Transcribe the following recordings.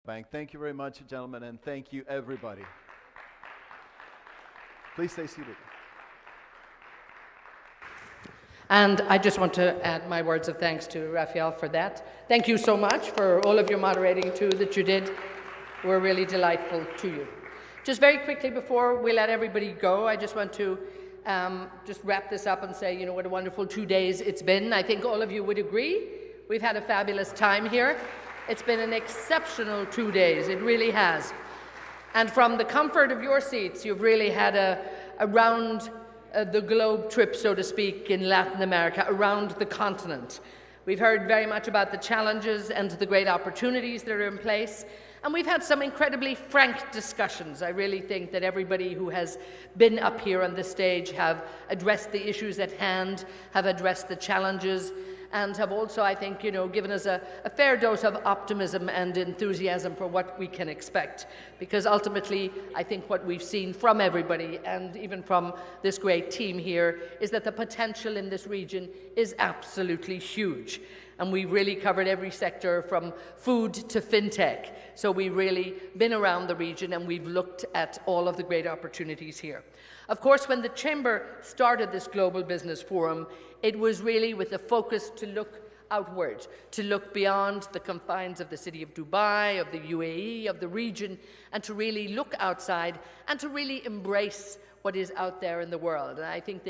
Bank. Thank you very much, gentlemen, and thank you, everybody. Please stay seated. And I just want to add my words of thanks to Raphael for that. Thank you so much for all of your moderating too that you did. We're really delightful to you. Just very quickly before we let everybody go, I just want to just wrap this up and say, you know, what a wonderful 2 days it's been. I think all of you would agree. We've had a fabulous time here. It's been an exceptional 2 days. It really has. And from the comfort of your seats, you've really had a round the globe trip, so to speak, in Latin America, around the continent. We've heard very much about the challenges and the great opportunities that are in place. And we've had some incredibly frank discussions. I really think that everybody who has been up here on this stage have addressed the issues at hand, have addressed the challenges, and have also, I think, you know, given us a fair dose of optimism and enthusiasm for what we can expect. Because ultimately, I think what we've seen from everybody, and even from this great team here, is that the potential in this region is absolutely huge. And we've really covered every sector from food to fintech. So we've really been around the region and we've looked at all of the great opportunities here. Of course, when the Chamber started this Global Business Forum, it was really with a focus to look outward, to look beyond the confines of the city of Dubai, of the UAE, of the region, and to really look outside and to really embrace what is out there in the world. And I think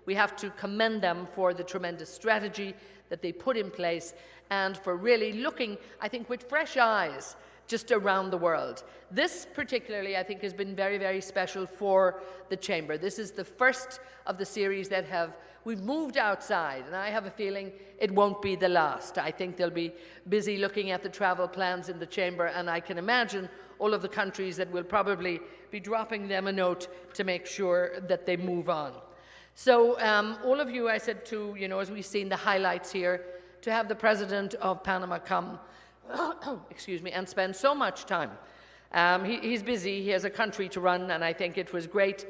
we have to commend them for the tremendous strategy that they put in place and for really looking, I think, with fresh eyes just around the world. This particularly, I think, has been very, very special for the Chamber. This is the first of the series that we've moved outside, and I have a feeling it won't be the last. I think they'll be busy looking at the travel plans in the Chamber, and I can imagine all of the countries that will probably be dropping them a note to make sure that they move on. So all of you, I said to, you know, as we've seen the highlights here, to have the President of Panama come, excuse me, and spend so much time. He's busy, he has a country to run, and I think it was great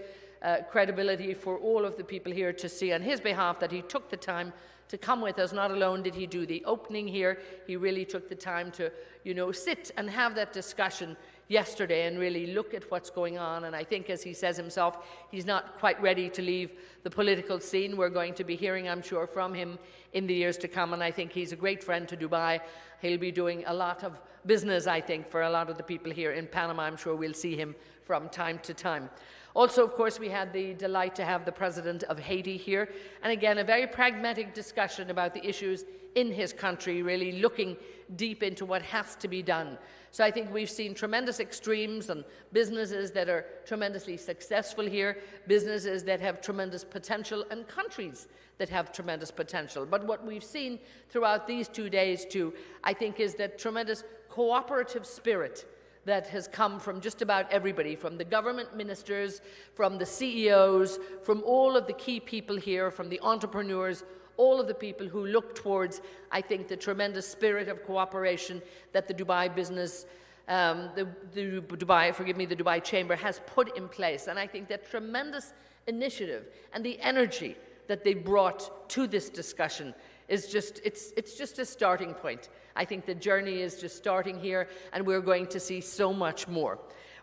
credibility for all of the people here to see on his behalf that he took the time to come with us. Not alone did he do the opening here, he really took the time to, you know, sit and have that discussion yesterday and really look at what's going on. And I think, as he says himself, he's not quite ready to leave the political scene. We're going to be hearing, I'm sure, from him in the years to come, and I think he's a great friend to Dubai. He'll be doing a lot of business, I think, for a lot of the people here in Panama. I'm sure we'll see him from time to time. Also, of course, we had the delight to have the President of Haiti here, and again, a very pragmatic discussion about the issues in his country, really looking deep into what has to be done. So I think we've seen tremendous extremes and businesses that are tremendously successful here, businesses that have tremendous potential, and countries that have tremendous potential. But what we've seen throughout these 2 days too, I think, is that tremendous cooperative spirit that has come from just about everybody, from the government ministers, from the CEOs, from all of the key people here, from the entrepreneurs, all of the people who look towards, I think, the tremendous spirit of cooperation that the Dubai business, the Dubai Chamber has put in place. And I think that tremendous initiative and the energy that they brought to this discussion is just, it's just a starting point. I think the journey is just starting here, and we're going to see so much more.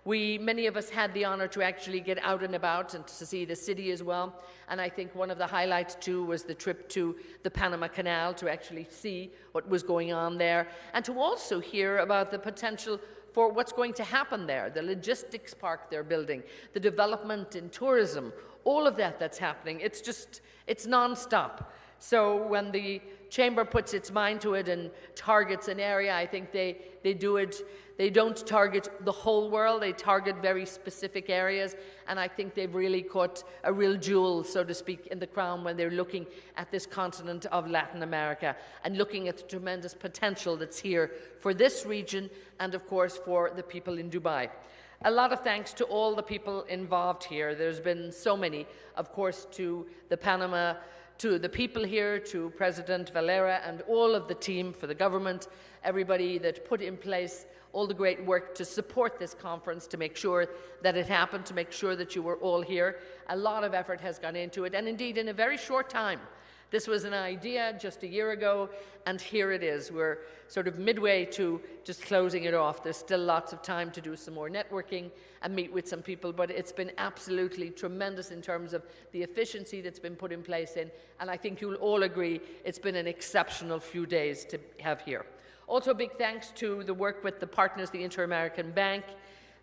Many of us had the honor to actually get out and about and to see the city as well. And I think one of the highlights too was the trip to the Panama Canal to actually see what was going on there and to also hear about the potential for what's going to happen there, the logistics park they're building, the development in tourism, all of that that's happening. It's non-stop. So when the Chamber puts its mind to it and targets an area, I think they do it. They don't target the whole world, they target very specific areas, and I think they've really caught a real jewel, so to speak, in the crown when they're looking at this continent of Latin America and looking at the tremendous potential that's here for this region and, of course, for the people in Dubai. A lot of thanks to all the people involved here. There's been so many, of course, to the people here, to President Valera and all of the team for the government, everybody that put in place all the great work to support this conference, to make sure that it happened, to make sure that you were all here. A lot of effort has gone into it, and indeed in a very short time, This was an idea just a year ago, and here it is. We're sort of midway to just closing it off. There's still lots of time to do some more networking and meet with some people, but it's been absolutely tremendous in terms of the efficiency that's been put in place and I think you'll all agree it's been an exceptional few days to have here. Also, a big thanks to the work with the partners, the Inter-American Bank,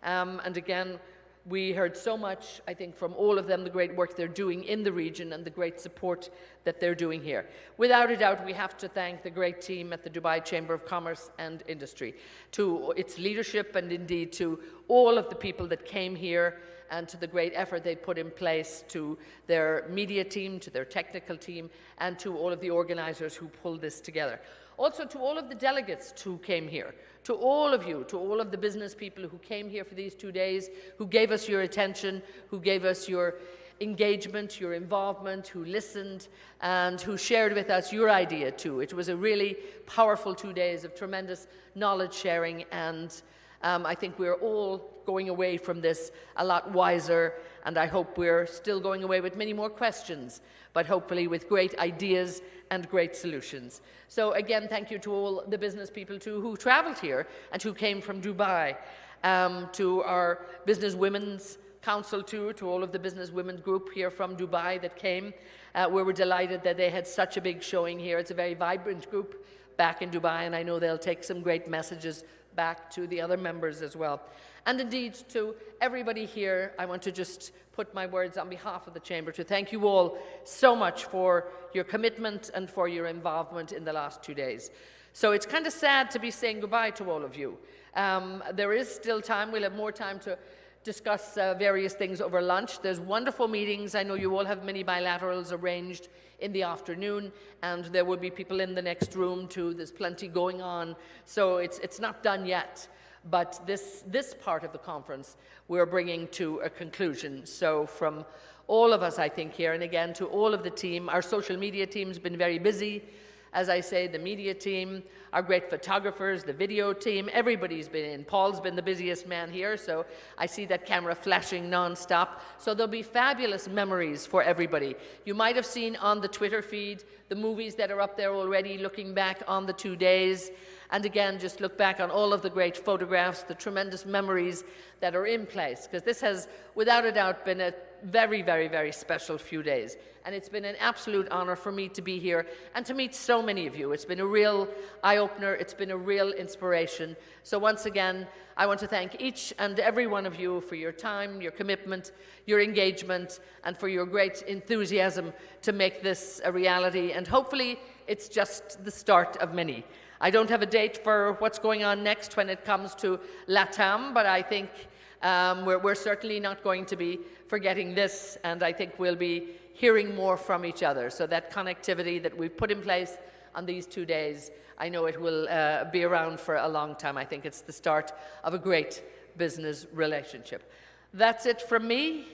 and again, we heard so much, I think, from all of them, the great work they're doing in the region and the great support that they're doing here. Without a doubt, we have to thank the great team at the Dubai Chamber of Commerce and Industry, to its leadership and indeed to all of the people that came here and to the great effort they put in place, to their media team, to their technical team, and to all of the organizers who pulled this together. Also to all of the delegates who came here, to all of you, to all of the business people who came here for these 2 days, who gave us your attention, who gave us your engagement, your involvement, who listened, and who shared with us your idea too. It was a really powerful 2 days of tremendous knowledge sharing, and I think we're all going away from this a lot wiser, and I hope we're still going away with many more questions, but hopefully with great ideas and great solutions. So again, thank you to all the business people too who traveled here and who came from Dubai, to our Business Women's Council too, to all of the Business Women group here from Dubai that came. We were delighted that they had such a big showing here. It's a very vibrant group back in Dubai, and I know they'll take some great messages back to the other members as well. And indeed, to everybody here, I want to just put my words on behalf of the Chamber to thank you all so much for your commitment and for your involvement in the last 2 days. So it's kind of sad to be saying goodbye to all of you. There is still time. We'll have more time to discuss various things over lunch. There's wonderful meetings. I know you all have many bilaterals arranged in the afternoon, and there will be people in the next room too. There's plenty going on. So it's not done yet. But this part of the conference we're bringing to a conclusion. So from all of us, I think, here, and again, to all of the team, our social media team's been very busy. As I say, the media team, our great photographers, the video team, everybody's been in. Paul's been the busiest man here, so I see that camera flashing non-stop. So there'll be fabulous memories for everybody. You might have seen on the Twitter feed the movies that are up there already, looking back on the 2 days. And again, just look back on all of the great photographs, the tremendous memories that are in place, because this has, without a doubt, been a very, very, very special few days. And it's been an absolute honor for me to be here and to meet so many of you. It's been a real eye-opener. It's been a real inspiration. So once again, I want to thank each and every one of you for your time, your commitment, your engagement, and for your great enthusiasm to make this a reality. And hopefully, it's just the start of many. I don't have a date for what's going on next when it comes to LATAM, but I think we're certainly not going to be forgetting this, and I think we'll be hearing more from each other. So that connectivity that we've put in place on these 2 days, I know it will be around for a long time. I think it's the start of a great business relationship. That's it from me.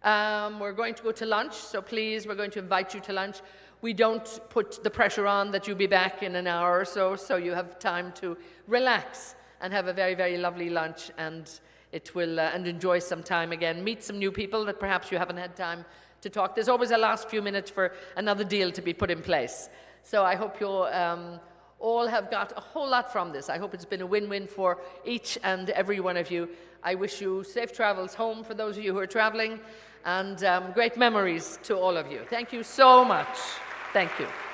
We're going to go to lunch, so please, we're going to invite you to lunch. We don't put the pressure on that you'll be back in an hour or so, so you have time to relax and have a very, very lovely lunch, and it will and enjoy some time again. Meet some new people that perhaps you haven't had time to talk. There's always a last few minutes for another deal to be put in place. So I hope you'll all have got a whole lot from this. I hope it's been a win-win for each and every one of you. I wish you safe travels home for those of you who are traveling, and great memories to all of you. Thank you so much. Thank you.